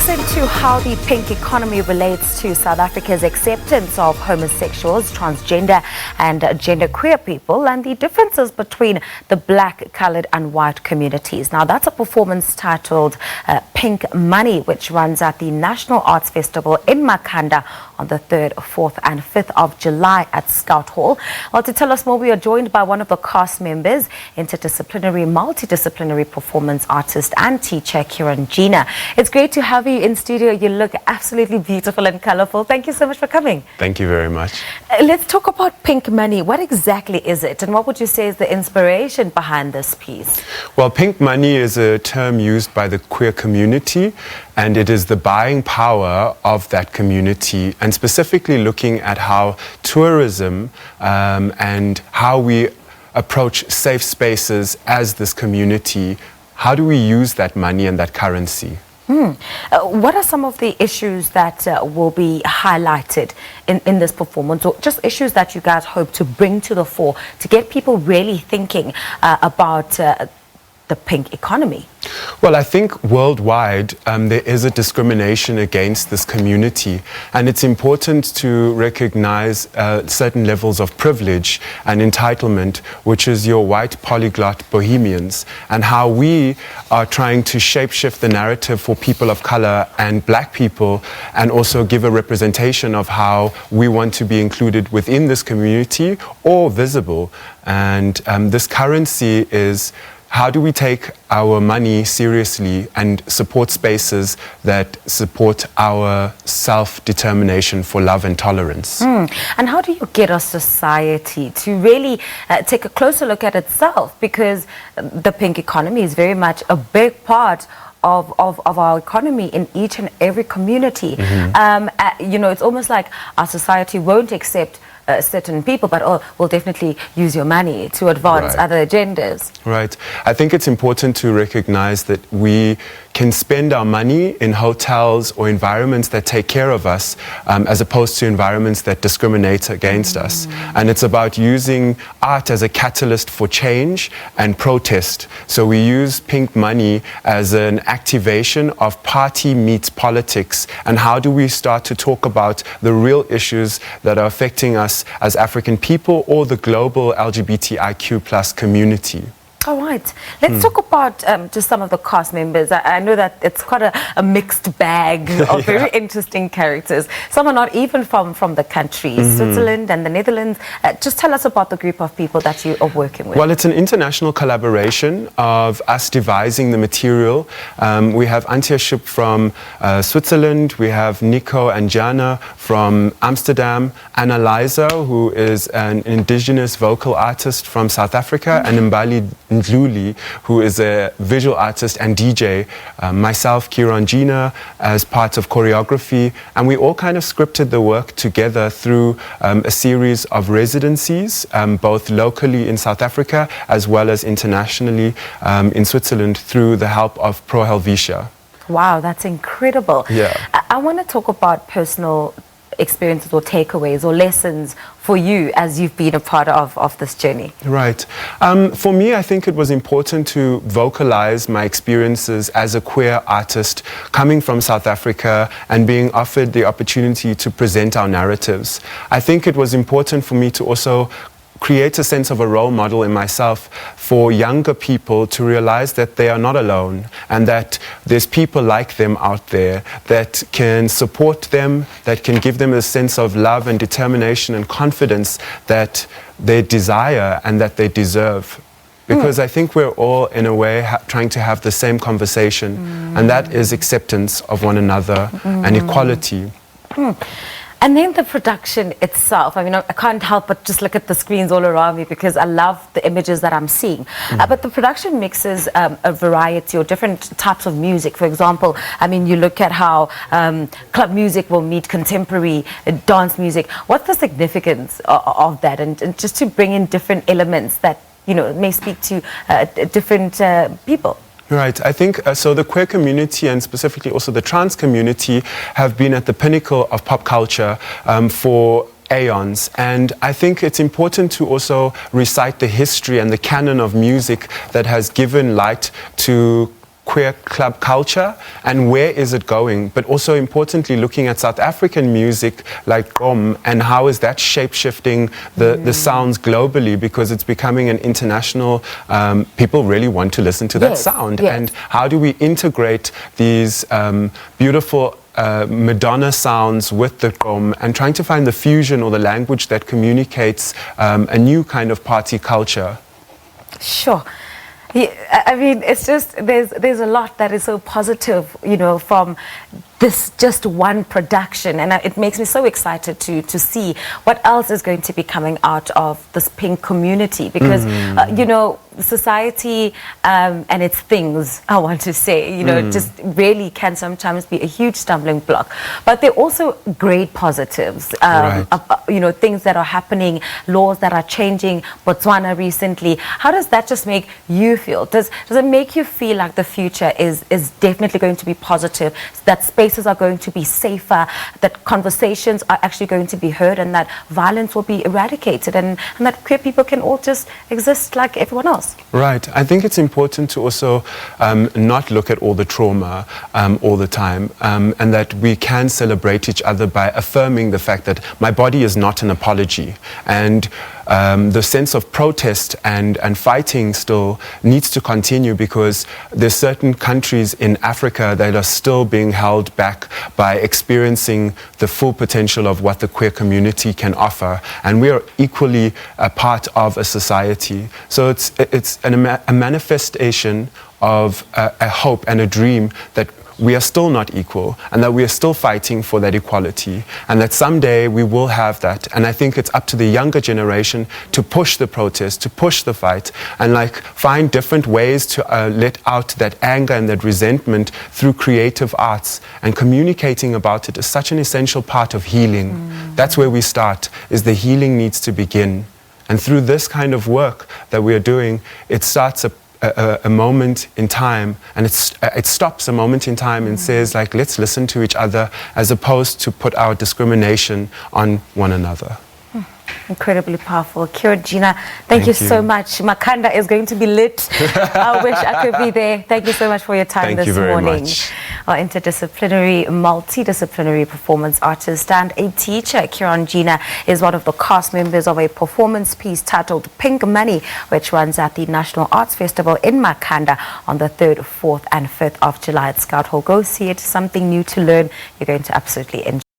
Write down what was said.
listen to how the pink economy relates to South Africa's acceptance of homosexuals, transgender and genderqueer people, and the differences between the black, coloured and white communities. Now, that's a performance titled Pink Money, which runs at the National Arts Festival in Makhanda on the 3rd, 4th and 5th of July at Scout Hall. Well, to tell us more, we are joined by one of the cast members, interdisciplinary, multidisciplinary performance artist and teacher, Kieron Jina. It's great to have you in studio. You look absolutely beautiful and colourful. Thank you so much for coming. Thank you very much. Let's talk about Pink Money. What exactly is it, and what would you say is the inspiration behind this piece? Well, Pink Money is a term used by the queer community, and it is the buying power of that community, and specifically looking at how tourism and how we approach safe spaces as this community. How do we use that money and that currency? What are some of the issues that will be highlighted in this performance, or just issues that you guys hope to bring to the fore to get people really thinking about the pink economy? Well, I think worldwide there is a discrimination against this community, and it's important to recognize certain levels of privilege and entitlement, which is your white polyglot bohemians, and how we are trying to shapeshift the narrative for people of color and black people, and also give a representation of how we want to be included within this community or visible. And this currency is, how do we take our money seriously and support spaces that support our self-determination for love and tolerance? And how do you get a society to really take a closer look at itself? Because the pink economy is very much a big part of our economy in each and every community. You know, it's almost like our society won't accept certain people, but will definitely use your money to advance other agendas. Right. I think it's important to recognize that we can spend our money in hotels or environments that take care of us, as opposed to environments that discriminate against us. And it's about using art as a catalyst for change and protest. So we use Pink Money as an activation of party meets politics, and how do we start to talk about the real issues that are affecting us as African people or the global LGBTIQ+ community. All right. Let's talk about just some of the cast members. I know that it's quite a mixed bag of very interesting characters. Some are not even from the country, Switzerland and the Netherlands. Just tell us about the group of people that you are working with. Well, it's an international collaboration of us devising the material. We have Antje Schupp from Switzerland. We have Nico and Jana from Amsterdam. Anna Liza, who is an indigenous vocal artist from South Africa, and Mbali Ndluli, who is a visual artist and DJ, myself, Kieron Jina, as part of choreography, and we all kind of scripted the work together through a series of residencies, both locally in South Africa as well as internationally in Switzerland, through the help of Pro Helvetia. Wow, that's incredible. Yeah. I want to talk about personal experiences or takeaways or lessons for you as you've been a part of this journey. Right. For me, I think it was important to vocalize my experiences as a queer artist coming from South Africa and being offered the opportunity to present our narratives. I think it was important for me to also create a sense of a role model in myself for younger people to realize that they are not alone, and that there's people like them out there that can support them, that can give them a sense of love and determination and confidence that they desire and that they deserve. Because I think we're all, in a way, trying to have the same conversation, and that is acceptance of one another and equality. And then the production itself, I mean, I can't help but just look at the screens all around me because I love the images that I'm seeing. But the production mixes a variety or different types of music. For example, I mean, you look at how club music will meet contemporary dance music. What's the significance of that? And just to bring in different elements that, you know, may speak to different people. Right. I think so the queer community, and specifically also the trans community, have been at the pinnacle of pop culture for aeons, and I think it's important to also recite the history and the canon of music that has given light to queer club culture and where is it going, but also importantly looking at South African music like Gqom and how is that shape-shifting the sounds globally, because it's becoming an international, people really want to listen to that sound. And how do we integrate these beautiful Madonna sounds with the Gqom and trying to find the fusion or the language that communicates a new kind of party culture. Sure. Yeah, I mean, it's just, there's a lot that is so positive, you know, from this just one production, and it makes me so excited to see what else is going to be coming out of this PINK community, because you know, society and its things, I want to say, you know, just really can sometimes be a huge stumbling block, but they're also great positives, you know, things that are happening, laws that are changing. Botswana recently, how does that just make you feel? Does it make you feel like the future is definitely going to be positive, that spaces are going to be safer, that conversations are actually going to be heard, and that violence will be eradicated, and that queer people can all just exist like everyone else? Right. I think it's important to also not look at all the trauma all the time, and that we can celebrate each other by affirming the fact that my body is not an apology, and the sense of protest and fighting still needs to continue, because there's certain countries in Africa that are still being held back by experiencing the full potential of what the queer community can offer, and we are equally a part of a society. So it's a manifestation of a hope and a dream that we are still not equal, and that we are still fighting for that equality, and that someday we will have that. And I think it's up to the younger generation to push the protest, to push the fight, and like find different ways to let out that anger and that resentment through creative arts, and communicating about it is such an essential part of healing. That's where we start, is the healing needs to begin. And through this kind of work that we are doing, it starts a moment in time, and it stops a moment in time and says, like, let's listen to each other, as opposed to put our discrimination on one another. Incredibly powerful. Kieron Jina, thank you so much. Makhanda is going to be lit. I wish I could be there. Thank you so much for your time this morning. Much. Our interdisciplinary, multidisciplinary performance artist and a teacher, Kieron Jina, is one of the cast members of a performance piece titled PINK MON, which runs at the National Arts Festival in Makhanda on the 3rd, 4th and 5th of July at Scout Hall. Go see it. Something new to learn. You're going to absolutely enjoy.